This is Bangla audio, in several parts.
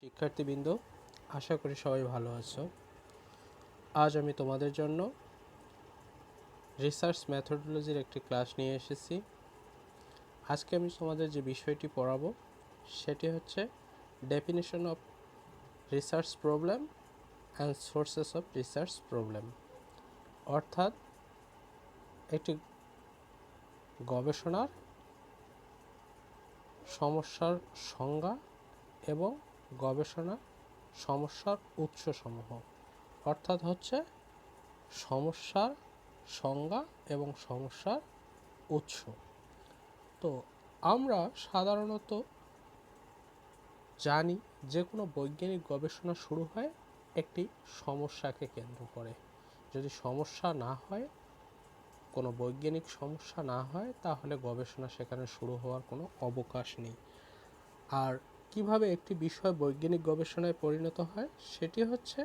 শিক্ষার্থীবৃন্দ, আশা করি সবাই ভালো আছো। আজ আমি তোমাদের জন্য রিসার্চ মেথডোলজির একটি ক্লাস নিয়ে এসেছি। আজকে আমি তোমাদের যে বিষয়টি পড়াবো সেটি হচ্ছে definition of research problem and sources of research problem, অর্থাৎ একটি গবেষণার সমস্যার সংজ্ঞা এবং গবেষণার সমস্যার উৎসসমূহ, অর্থাৎ হচ্ছে সমস্যার সংজ্ঞা এবং সমস্যার উৎস। তো আমরা সাধারণত জানি যে কোনো বৈজ্ঞানিক গবেষণা শুরু হয় একটি সমস্যাকে কেন্দ্র করে। যদি সমস্যা না হয়, কোনো বৈজ্ঞানিক সমস্যা না হয়, তাহলে গবেষণা সেখানে শুরু হওয়ার কোনো অবকাশ নেই। আর কিভাবে একটি বিষয় বৈজ্ঞানিক গবেষণায় পরিণত হয় সেটি হচ্ছে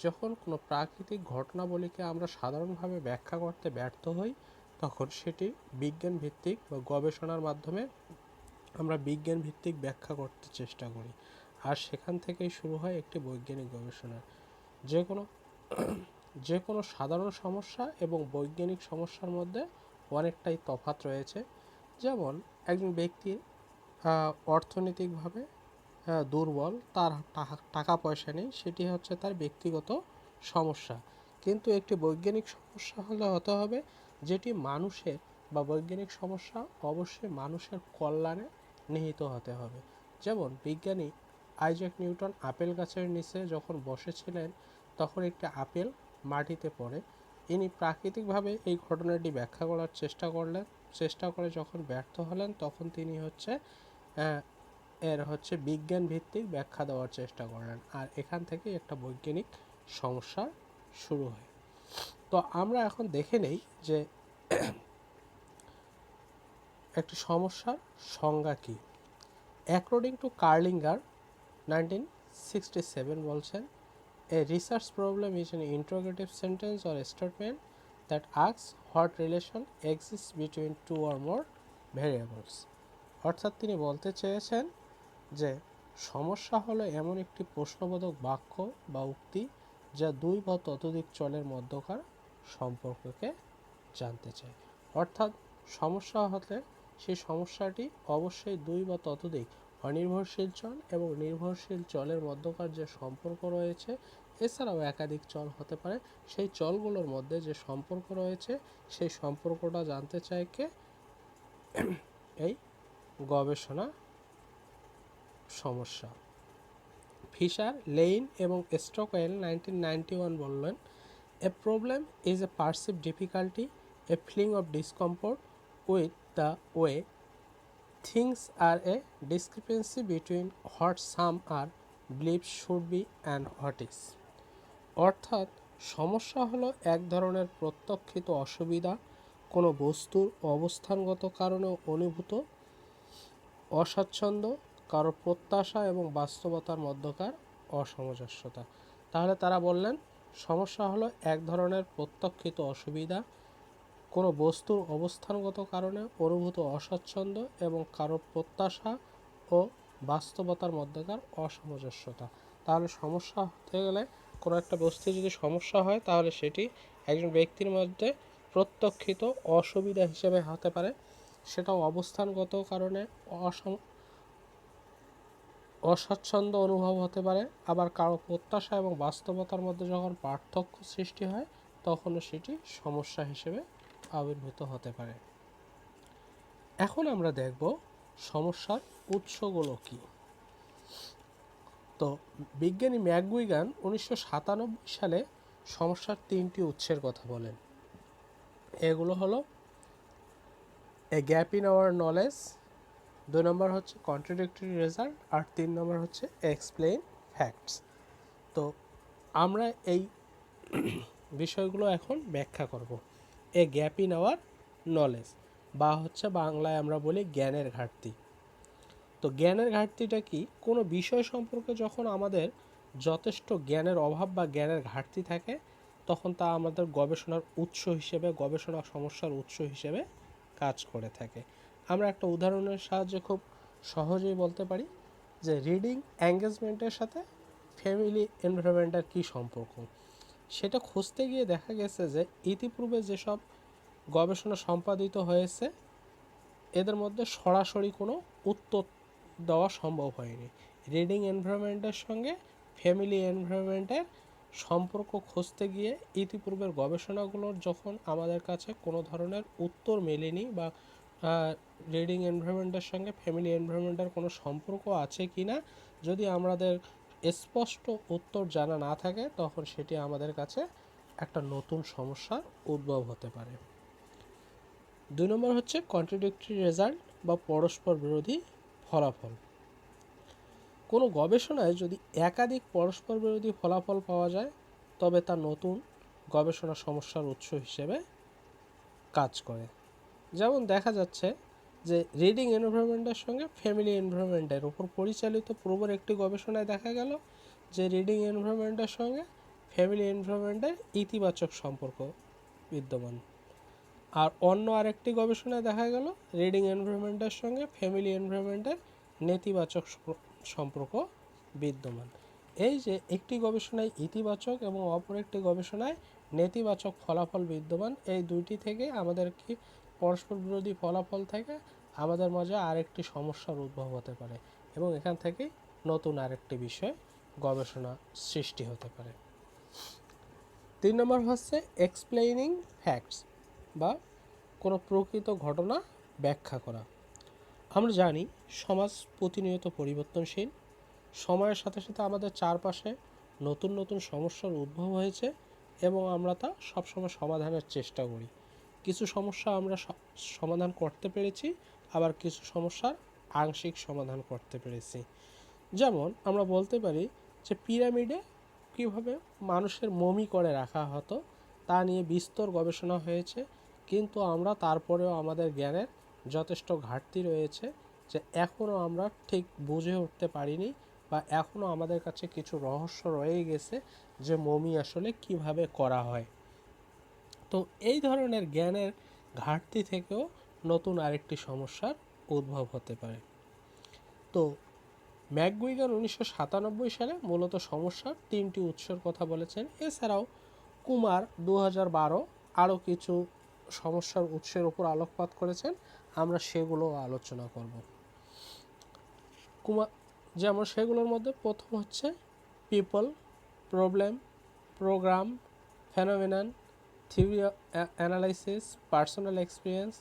যখন কোনো প্রাকৃতিক ঘটনাবলীকে আমরা সাধারণভাবে ব্যাখ্যা করতে ব্যর্থ হই, তখন সেটি বিজ্ঞান ভিত্তিক বা গবেষণার মাধ্যমে আমরা বিজ্ঞান ভিত্তিক ব্যাখ্যা করতে চেষ্টা করি। আর সেখান থেকেই শুরু হয় একটি বৈজ্ঞানিক গবেষণা। যে কোনো সাধারণ সমস্যা এবং বৈজ্ঞানিক সমস্যার মধ্যে অনেকটাই তফাৎ রয়েছে। যেমন একজন ব্যক্তি অর্থনৈতিকভাবে দুর্বল, তার টাকা পয়সা নেই, সেটি হচ্ছে তার ব্যক্তিগত সমস্যা। কিন্তু একটি বৈজ্ঞানিক সমস্যা হতে হবে যেটি মানুষের বা বৈজ্ঞানিক সমস্যা অবশ্যই মানুষের কল্যাণে নিহিত হতে হবে। যেমন বিজ্ঞানী আইজ্যাক নিউটন আপেল গাছের নিচে যখন বসেছিলেন, তখন একটি আপেল মাটিতে পড়ে। ইনি প্রাকৃতিকভাবে এই ঘটনাটি ব্যাখ্যা করার চেষ্টা করে যখন ব্যর্থ হলেন, তখন তিনি বিজ্ঞান ভিত্তিক ব্যাখ্যা দেওয়ার চেষ্টা করলেন। আর এখান থেকে একটা বৈজ্ঞানিক সমস্যা শুরু হয়। তো আমরা এখন দেখে নেই যে একটি সমস্যার সংজ্ঞা কী। অ্যাকর্ডিং টু কার্লিঙ্গার 1967 বলছেন, a research problem is an interrogative sentence or a statement that asks what relation exists between two or more variables. অর্থাৎ তিনি বলতে চেয়েছেন যে সমস্যা হলো এমন একটি প্রশ্নবোধক বাক্য বা উক্তি যা দুই বা ততোধিক চলের মধ্যকার সম্পর্ককে জানতে চায়। অর্থাৎ সমস্যা হলে সেই সমস্যাটি অবশ্যই দুই বা ততোধিক অনির্ভরশীল চল এবং নির্ভরশীল চলের মধ্যকার যে সম্পর্ক রয়েছে, এছাড়াও একাধিক চল হতে পারে, সেই চলগুলোর মধ্যে যে সম্পর্ক রয়েছে সেই সম্পর্কটা জানতে চায় কে? এই গবেষণা সমস্যা। ফিশার, লেইন এবং স্টকওয়েল 1991 বললেন, a problem is a perceive difficulty, a feeling of discomfort with the way things are, a discrepancy between what some are believe should be and what is. অর্থাৎ সমস্যা হলো এক ধরনের প্রত্যক্ষিত অসুবিধা, কোনো বস্তুর অবস্থানগত কারণে অনুভূত অস্বাচ্ছন্দ্য, কারো প্রত্যাশা এবং বাস্তবতার মধ্যকার অসামঞ্জস্যতা। তাহলে তারা বললেন সমস্যা হলো এক ধরনের প্রত্যক্ষিত অসুবিধা, কোনো বস্তুর অবস্থানগত কারণে অনুভূত অস্বাচ্ছন্দ্য এবং কারো প্রত্যাশা ও বাস্তবতার মধ্যকার অসামঞ্জস্যতা। তাহলে সমস্যা হতে গেলে কোনো একটা বস্তু যদি সমস্যা হয়, তাহলে সেটি একজন ব্যক্তির মধ্যে প্রত্যক্ষিত অসুবিধা হিসেবে হতে পারে, সেটাও অবস্থানগত কারণে অস্বাচ্ছন্দ্য অনুভব হতে পারে। আবার কারো প্রত্যাশা এবং বাস্তবতার মধ্যে যখন পার্থক্য সৃষ্টি হয়, তখনও সেটি সমস্যা হিসেবে আবির্ভূত হতে পারে। এখন আমরা দেখব সমস্যার উৎসগুলো কী। তো বিজ্ঞানী ম্যাকগুইগান 1997 সালে সমস্যার 3টি উৎসের কথা বলেন। এগুলো হলো এ গ্যাপ ইন আওয়ার নলেজ, 2 নম্বর হচ্ছে কন্ট্রাডিক্টরি রেজাল্ট, আর 3 নম্বর হচ্ছে এক্সপ্লেইন ফ্যাক্টস। তো আমরা এই বিষয়গুলো এখন ব্যাখ্যা করব। এ গ্যাপ ইন আওয়ার নলেজ বা হচ্ছে বাংলায় আমরা বলি জ্ঞানের ঘাটতি। তো জ্ঞানের ঘাটতিটা কি? কোনো বিষয় সম্পর্কে যখন আমাদের যথেষ্ট জ্ঞানের অভাব বা জ্ঞানের ঘাটতি থাকে, তখন তা আমাদের গবেষণার উৎস হিসেবে, গবেষণা সমস্যার উৎস হিসেবে কাজ করে থাকে। আমরা একটা উদাহরণের সাহায্যে খুব সহজেই বলতে পারি যে রিডিং এঙ্গেজমেন্টের সাথে ফ্যামিলি এনভায়রনমেন্টের কী সম্পর্ক। সেটা খুঁজতে গিয়ে দেখা গেছে যে ইতিপূর্বে যেসব গবেষণা সম্পাদিত হয়েছে এদের মধ্যে সরাসরি কোনো উত্তর দেওয়া সম্ভব হয়নি। রিডিং এনভায়রনমেন্টের সঙ্গে ফ্যামিলি এনভায়রনমেন্টের সম্পর্ক খুঁজতে গিয়ে ইতিপূর্বের গবেষণাগুলোর যখন আমাদের কাছে কোনো ধরনের উত্তর মেলেনি বা রিডিং এনভায়রনমেন্টের সঙ্গে ফ্যামিলি এনভায়রনমেন্টের কোনো সম্পর্ক আছে কি না যদি আমাদের স্পষ্ট উত্তর জানা না থাকে তখন সেটি আমাদের কাছে একটা নতুন সমস্যার উদ্ভব হতে পারে। 2 নম্বর হচ্ছে কন্ট্রাডিক্টরি রেজাল্ট বা পরস্পর বিরোধী ফলাফল। কোনো গবেষণায় যদি একাধিক পরস্পর বিরোধী ফলাফল পাওয়া যায় তবে তা নতুন গবেষণা সমস্যার উৎস হিসেবে কাজ করে। যেমন দেখা যাচ্ছে যে রিডিং এনভায়রনমেন্টের সঙ্গে ফ্যামিলি এনভায়রনমেন্টের উপর পরিচালিত পূর্বের একটি গবেষণায় দেখা গেল যে রিডিং এনভায়রনমেন্টের সঙ্গে ফ্যামিলি এনভায়রনমেন্টের ইতিবাচক সম্পর্ক বিদ্যমান, আর অন্য আরেকটি গবেষণায় দেখা গেল রিডিং এনভায়রনমেন্টের সঙ্গে ফ্যামিলি এনভায়রনমেন্টের নেতিবাচক সম্পর্ক বিদ্যমান। এই যে একটি গবেষণায় ইতিবাচক এবং অপর একটি গবেষণায় নেতিবাচক ফলাফল বিদ্যমান, এই দুইটি থেকে আমাদের কি পরস্পর বিরোধী ফলাফল থেকে আমাদের মাঝে আরেকটি সমস্যার উদ্ভব হতে পারে এবং এখান থেকে নতুন আরেকটি বিষয় গবেষণা সৃষ্টি হতে পারে। 3 নম্বর হচ্ছে এক্সপ্লেইনিং ফ্যাক্টস বা কোনো প্রকৃত ঘটনা ব্যাখ্যা করা। আমরা জানি সমাজ প্রতিনিয়ত পরিবর্তনশীল, সময়ের সাথে সাথে আমাদের চারপাশে নতুন নতুন সমস্যার উদ্ভব হয়েছে এবং আমরা তা সবসময় সমাধানের চেষ্টা করি। কিছু সমস্যা আমরা সমাধান করতে পেরেছি, আবার কিছু সমস্যার আংশিক সমাধান করতে পেরেছি। যেমন আমরা বলতে পারি যে পিরামিডে কীভাবে মানুষের মমি করে রাখা হতো তা নিয়ে বিস্তর গবেষণা হয়েছে, কিন্তু আমরা তারপরেও আমাদের জ্ঞানের যথেষ্ট ঘাটতি রয়েছে যে এখনও আমরা ঠিক বুঝে উঠতে পারিনি বা এখনও আমাদের কাছে কিছু রহস্য রয়ে গেছে যে মমি আসলে কিভাবে করা হয়। তো এই ধরনের জ্ঞানের ঘাটতি থেকেও নতুন আরেকটি সমস্যার উদ্ভব হতে পারে। তো ম্যাকগুইগান 1997 সালে মূলত সমস্যার 3টি উৎসের কথা বলেছেন। এছাড়াও কুমার 2012 আরও কিছু সমস্যার উৎসের উপর আলোকপাত করেছেন, আমরা সেগুলো আলোচনা করব। যেমন সেগুলোর মধ্যে প্রথম হচ্ছে people, problem, program, phenomenon, theory analysis, personal experience,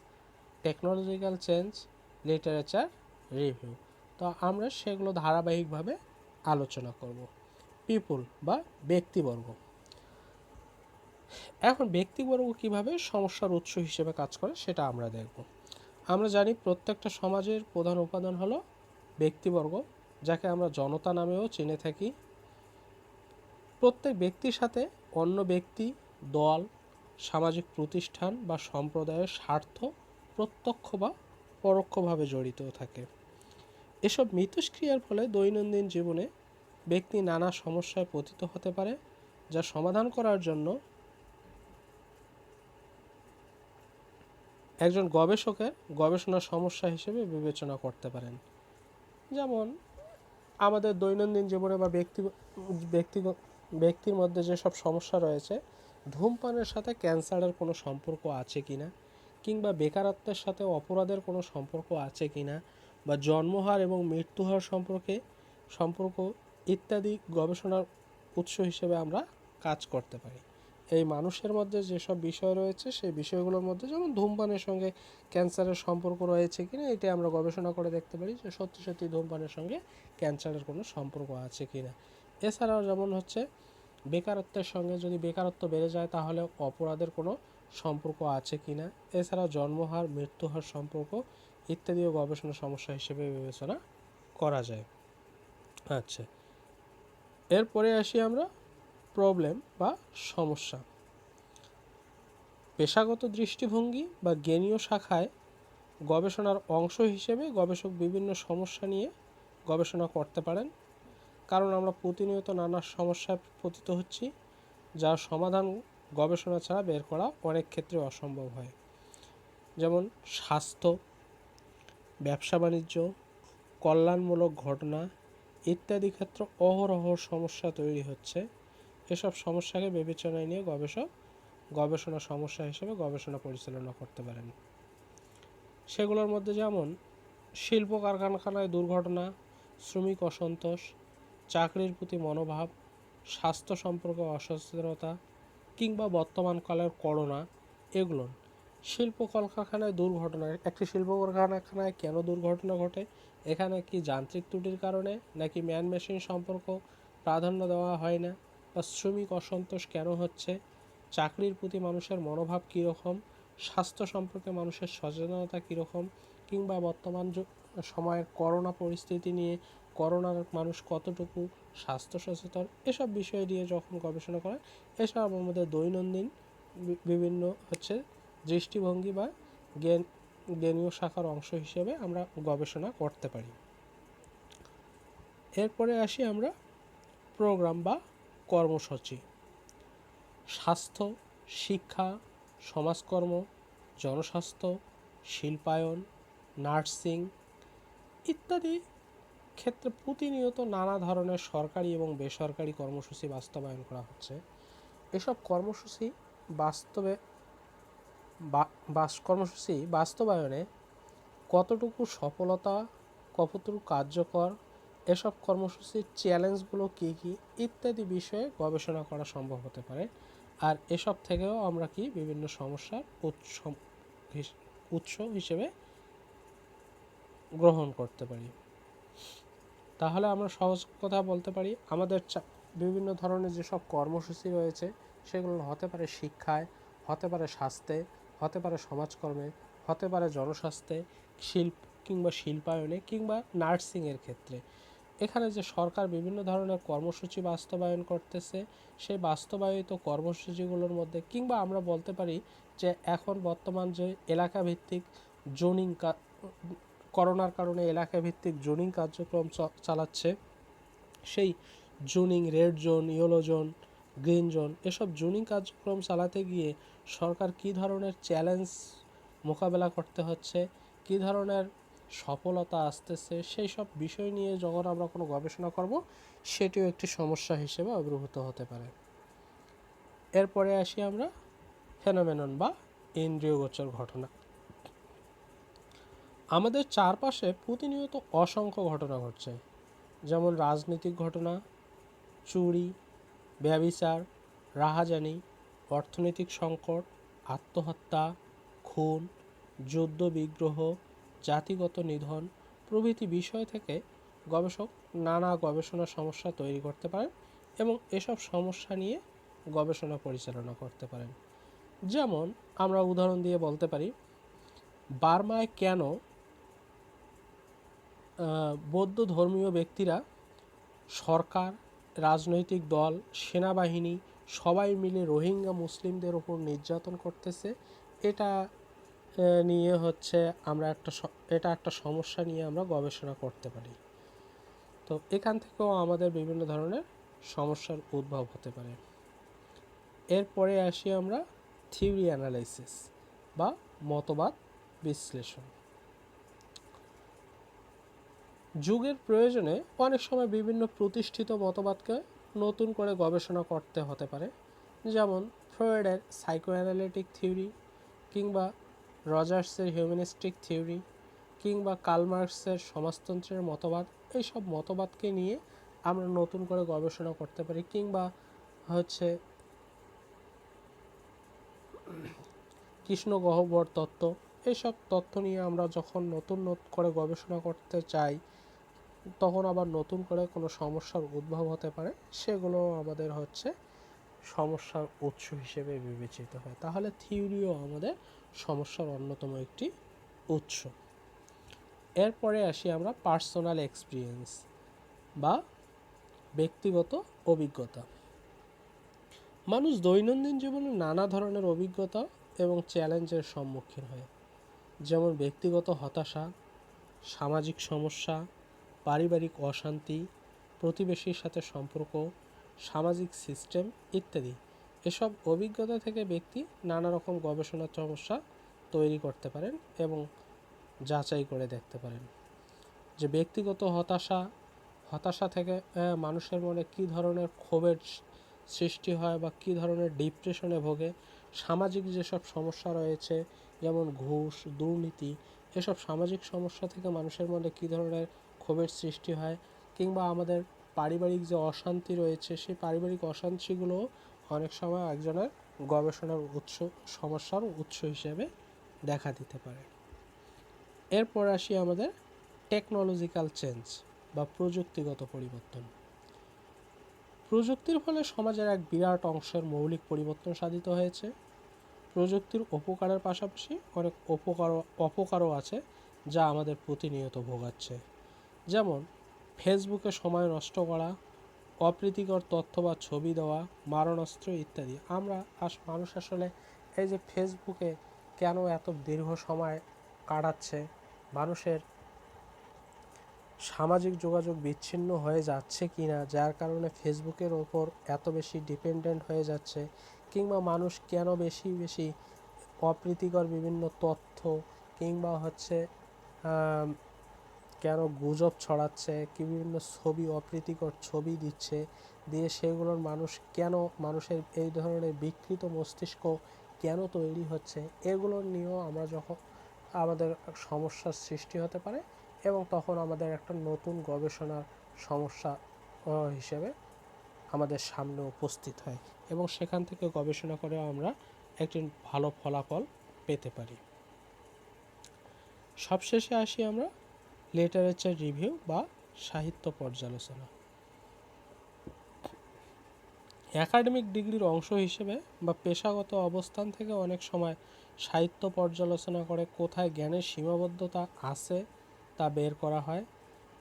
technological change, literature review. তো আমরা সেগুলো ধারাবাহিকভাবে আলোচনা করব। পিপল বা ব্যক্তিবর্গ। এখন ব্যক্তিবর্গ কিভাবে সমস্যার উৎস হিসেবে কাজ করে সেটা আমরা দেখব। আমরা জানি প্রত্যেকটা সমাজের প্রধান উপাদান হলো ব্যক্তিবর্গ, যাকে আমরা জনতা নামেও চিনে থাকি। প্রত্যেক ব্যক্তির সাথে অন্য ব্যক্তি, দল, সামাজিক প্রতিষ্ঠান বা সম্প্রদায়ের স্বার্থ প্রত্যক্ষ বা পরোক্ষভাবে জড়িত থাকে। এসব মিথস্ক্রিয়ার ফলে দৈনন্দিন জীবনে ব্যক্তি নানা সমস্যায় পতিত হতে পারে, যা সমাধান করার জন্য একজন গবেষকের গবেষণা সমস্যা হিসেবে বিবেচনা করতে পারেন। যেমন আমাদের দৈনন্দিন জীবনে বা ব্যক্তির মধ্যে যেসব সমস্যা রয়েছে, ধূমপানের সাথে ক্যান্সারের কোনো সম্পর্ক আছে কিনা, কিংবা বেকারত্বের সাথে অপরাধের কোনো সম্পর্ক আছে কিনা, বা জন্মহার এবং মৃত্যুহার সম্পর্ক ইত্যাদি গবেষণার উৎস হিসেবে আমরা কাজ করতে পারি। এই মানুষের মধ্যে যেসব বিষয় রয়েছে সেই বিষয়গুলোর মধ্যে যেমন ধূমপানের সঙ্গে ক্যান্সারের সম্পর্ক রয়েছে কিনা এটি আমরা গবেষণা করে দেখতে পারি যে সত্যি সত্যি ধূমপানের সঙ্গে ক্যান্সারের কোনো সম্পর্ক আছে কিনা। এছাড়াও যেমন হচ্ছে বেকারত্বের সঙ্গে যদি বেকারত্ব বেড়ে যায় তাহলে অপরাধের কোনো সম্পর্ক আছে কিনা। এছাড়াও জন্মহার, মৃত্যুহার সম্পর্ক ইত্যাদিও গবেষণা সমস্যা হিসেবে বিবেচনা করা যায়। আচ্ছা, এরপরে আসি আমরা প্রবলেম বা সমস্যা। পেশাগত দৃষ্টিভঙ্গি বা জ্ঞানীয় শাখায় গবেষণার অংশ হিসেবে গবেষক বিভিন্ন সমস্যা নিয়ে গবেষণা করতে পারেন, কারণ আমরা প্রতিনিয়ত নানা সমস্যায় পতিত হচ্ছি যার সমাধান গবেষণা ছাড়া বের করা অনেক ক্ষেত্রে অসম্ভব হয়। যেমন স্বাস্থ্য, ব্যবসা বাণিজ্য, কল্যাণমূলক ঘটনা, ইত্যাদি ক্ষেত্রে অহরহ সমস্যা তৈরি হচ্ছে। এসব সমস্যাকে বিবেচনায় নিয়ে গবেষক গবেষণা সমস্যা হিসেবে গবেষণা পরিচালনা করতে পারেন। সেগুলোর মধ্যে যেমন শিল্প কারখানায় দুর্ঘটনা, শ্রমিক অসন্তোষ, চাকরির প্রতি মনোভাব, স্বাস্থ্য সম্পর্কে অসচেতনতা, কিংবা বর্তমান কালের করোনা, এগুলো। শিল্প কলকারখানায় দুর্ঘটনা, একটি শিল্প কারখানায় কেন দুর্ঘটনা ঘটে? এখানে কি যান্ত্রিক ত্রুটির কারণে, নাকি ম্যান মেশিন সম্পর্ক প্রাধান্য দেওয়া হয় না, বা শ্রমিক অসন্তোষ কেন হচ্ছে, চাকরির প্রতি মানুষের মনোভাব কীরকম, স্বাস্থ্য সম্পর্কে মানুষের সচেতনতা কীরকম, কিংবা বর্তমান সময়ের করোনা পরিস্থিতি নিয়ে করোনার মানুষ কতটুকু স্বাস্থ্য সচেতন, এসব বিষয় নিয়ে যখন গবেষণা করে, এসব আমাদের দৈনন্দিন বিভিন্ন দৃষ্টিভঙ্গি বা জ্ঞানীয় শাখার অংশ হিসেবে আমরা গবেষণা করতে পারি। এরপরে আসি আমরা প্রোগ্রাম বা কর্মসূচি। স্বাস্থ্য, শিক্ষা, সমাজকর্ম, জনস্বাস্থ্য, শিল্পায়ন, নার্সিং ইত্যাদি ক্ষেত্রে প্রতিনিয়ত নানা ধরনের সরকারি এবং বেসরকারি কর্মসূচি বাস্তবায়ন করা হচ্ছে। এসব কর্মসূচি বাস্তবায়নে কতটুকু সফলতা, কতটুকু কার্যকর, এসব কর্মসূচির চ্যালেঞ্জগুলো কী কী ইত্যাদি বিষয়ে গবেষণা করা সম্ভব হতে পারে। আর এসব থেকেও আমরা বিভিন্ন সমস্যার উৎস হিসেবে গ্রহণ করতে পারি। তাহলে আমরা সহজ কথা বলতে পারি, আমাদের বিভিন্ন ধরনের যেসব কর্মসূচি রয়েছে সেগুলো হতে পারে শিক্ষায়, হতে পারে স্বাস্থ্যে, হতে পারে সমাজকর্মে, হতে পারে জনস্বাস্থ্যে, শিল্পায়নে, কিংবা নার্সিংয়ের ক্ষেত্রে। এখানে যে সরকার বিভিন্ন ধরনের কর্মসূচি বাস্তবায়ন করতেছে, সেই বাস্তবায়িত কর্মসূচিগুলোর মধ্যে, কিংবা আমরা বলতে পারি যে এখন বর্তমান যে এলাকাভিত্তিক জোনিং, করোনার কারণে এলাকাভিত্তিক জোনিং কার্যক্রম চালাচ্ছে, সেই zoning, red zone, yellow zone, green zone, এসব জোনিং কার্যক্রম চালাতে গিয়ে সরকার কী ধরনের চ্যালেঞ্জ মোকাবেলা করতে হচ্ছে, কী ধরনের সফলতা আসতেছে, সেই সব বিষয় নিয়ে যখন আমরা কোনো গবেষণা করব, সেটিও একটি সমস্যা হিসেবে আবির্ভূত হতে পারে। এরপরে আসি আমরা ফেনোমেনন বা ইন্দ্রিয়গোচর ঘটনা। আমাদের চারপাশে প্রতিনিয়ত অসংখ্য ঘটনা ঘটছে, যেমন রাজনৈতিক ঘটনা, চুরি, ব্যভিচার, রাহাজানি, অর্থনৈতিক সংকট, আত্মহত্যা, খুন, যুদ্ধ বিগ্রহ, জাতিগত নিধন প্রভৃতি বিষয় থেকে গবেষক নানা গবেষণা সমস্যা তৈরি করতে পারেন এবং এসব সমস্যা নিয়ে গবেষণা পরিচালনা করতে পারেন। যেমন আমরা উদাহরণ দিয়ে বলতে পারি, বার্মায় কেন বৌদ্ধ ধর্মীয় ব্যক্তিরা, সরকার, রাজনৈতিক দল, সেনাবাহিনী সবাই মিলে রোহিঙ্গা মুসলিমদের ওপর নির্যাতন করতেছে, এটা নিয়ে আমরা একটা সমস্যা নিয়ে আমরা গবেষণা করতে পারি। তো এখান থেকেও আমাদের বিভিন্ন ধরনের সমস্যার উদ্ভব হতে পারে। এরপরে আসি আমরা থিওরি অ্যানালাইসিস বা মতবাদ বিশ্লেষণ। যুগের প্রয়োজনে অনেক সময় বিভিন্ন প্রতিষ্ঠিত মতবাদকে নতুন করে গবেষণা করতে হতে পারে, যেমন ফ্রয়েডের সাইকোঅ্যানালিটিক থিওরি, কিংবা রজার্সের হিউম্যানিস্টিক থিওরি, কিংবা কার্ল মার্কসের সমাজতন্ত্রের মতবাদ। এইসব মতবাদকে নিয়ে আমরা নতুন করে গবেষণা করতে পারি, কিংবা কৃষ্ণ গহ্বর তত্ত্ব, এইসব তথ্য নিয়ে আমরা যখন নতুন করে গবেষণা করতে চাই, তখন আবার নতুন করে কোনো সমস্যার উদ্ভব হতে পারে, সেগুলো আমাদের সমস্যার উৎস হিসেবে বিবেচিত হয়। তাহলে থিওরিও আমাদের সমস্যার অন্যতম একটি উৎস। এরপরে আসি আমরা পার্সোনাল এক্সপিরিয়েন্স বা ব্যক্তিগত অভিজ্ঞতা। মানুষ দৈনন্দিন জীবনে নানা ধরনের অভিজ্ঞতা এবং চ্যালেঞ্জের সম্মুখীন হয়, যেমন ব্যক্তিগত হতাশা, সামাজিক সমস্যা, পারিবারিক অশান্তি, প্রতিবেশীর সাথে সম্পর্ক, সামাজিক সিস্টেম ইত্যাদি। এসব অভিজ্ঞতা থেকে ব্যক্তি নানা রকম গবেষণা সমস্যা তৈরি করতে পারেন এবং যাচাই করে দেখতে পারেন যে ব্যক্তিগত হতাশা থেকে মানুষের মনে কী ধরনের ক্ষোভের সৃষ্টি হয় বা কী ধরনের ডিপ্রেশনে ভোগে, সামাজিক যেসব সমস্যা রয়েছে যেমন ঘুষ, দুর্নীতি, এসব সামাজিক সমস্যা থেকে মানুষের মধ্যে কী ধরনের ক্ষোভের সৃষ্টি হয়, কিংবা আমাদের পারিবারিক যে অশান্তি রয়েছে সেই পারিবারিক অশান্তিগুলো অনেক সময় একজনের গবেষণার সমস্যার উৎস হিসেবে দেখা দিতে পারে। এরপর আসি আমাদের টেকনোলজিক্যাল চেঞ্জ বা প্রযুক্তিগত পরিবর্তন। প্রযুক্তির ফলে সমাজের এক বিরাট অংশের মৌলিক পরিবর্তন সাধিত হয়েছে। প্রযুক্তির উপকারের পাশাপাশি অনেক অপকারও আছে যা আমাদের প্রতিনিয়ত ভোগাচ্ছে। যেমন ফেসবুকে সময় নষ্ট করা, অপ্রীতিকর তথ্য বা ছবি দেওয়া, মারণাস্ত্র ইত্যাদি। মানুষ আসলে এই যে ফেসবুকে কেন এত দীর্ঘ সময় কাটাচ্ছে, মানুষের সামাজিক যোগাযোগ বিচ্ছিন্ন হয়ে যাচ্ছে কি না, যার কারণে ফেসবুকের ওপর এত বেশি ডিপেন্ডেন্ট হয়ে যাচ্ছে, কিংবা মানুষ কেন বেশি বেশি অপ্রীতিকর বিভিন্ন তথ্য কিংবা কেন গুজব ছড়াচ্ছে, কি বিভিন্ন অপ্রীতিকর ছবি দিচ্ছে, দিয়ে সেগুলোর মানুষের এই ধরনের বিকৃত মস্তিষ্ক কেন তৈরি হচ্ছে, এগুলো নিয়েও আমাদের সমস্যার সৃষ্টি হতে পারে, এবং তখন আমাদের একটা নতুন গবেষণার সমস্যা হিসেবে আমাদের সামনে উপস্থিত হয়, এবং সেখান থেকে গবেষণা করে আমরা একটি ভালো ফলাফল পেতে পারি। সবশেষে আসি আমরা লিটারেচার রিভিউ বা সাহিত্য পর্যালোচনা। একাডেমিক ডিগ্রির অংশ হিসেবে বা পেশাগত অবস্থান থেকে অনেক সময় সাহিত্য পর্যালোচনা করে কোথায় জ্ঞানের সীমাবদ্ধতা আছে তা বের করা হয়,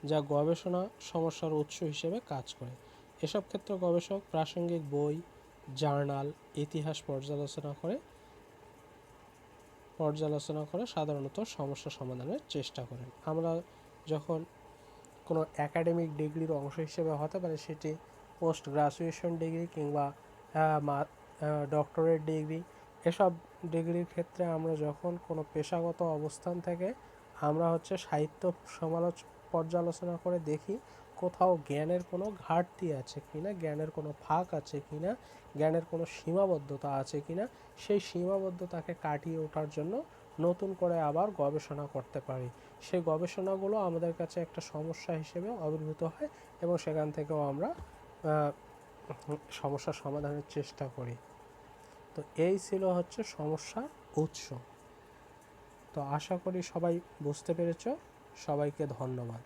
যা গবেষণা সমস্যার উৎস হিসেবে কাজ করে। এসব ক্ষেত্রে গবেষক প্রাসঙ্গিক বই, জার্নাল, ইতিহাস পর্যালোচনা করে সাধারণত সমস্যা সমাধানের চেষ্টা করেন। আমরা যখন কোনো একাডেমিক ডিগ্রির অংশ হিসেবে হতে পারে সেটি পোস্ট গ্রাজুয়েশন ডিগ্রি কিংবা ডক্টরেট ডিগ্রি, এসব ডিগ্রির ক্ষেত্রে আমরা যখন কোনো পেশাগত অবস্থান থেকে আমরা সাহিত্য পর্যালোচনা করে দেখি কোথাও জ্ঞানের কোনো ঘাটতি আছে কিনা, জ্ঞানের কোনো ফাঁক আছে কিনা, জ্ঞানের কোনো সীমাবদ্ধতা আছে কিনা, সেই সীমাবদ্ধতাকে কাটিয়ে ওঠার জন্য নতুন করে আবার গবেষণা করতে পারি। সেই গবেষণাগুলো আমাদের কাছে একটা সমস্যা হিসেবে আবির্ভূত হয়, এবং সেখান থেকেও আমরা সমস্যা সমাধানের চেষ্টা করি। তো এই ছিল সমস্যার উৎস। তো আশা করি সবাই বুঝতে পেরেছ। সবাইকে ধন্যবাদ।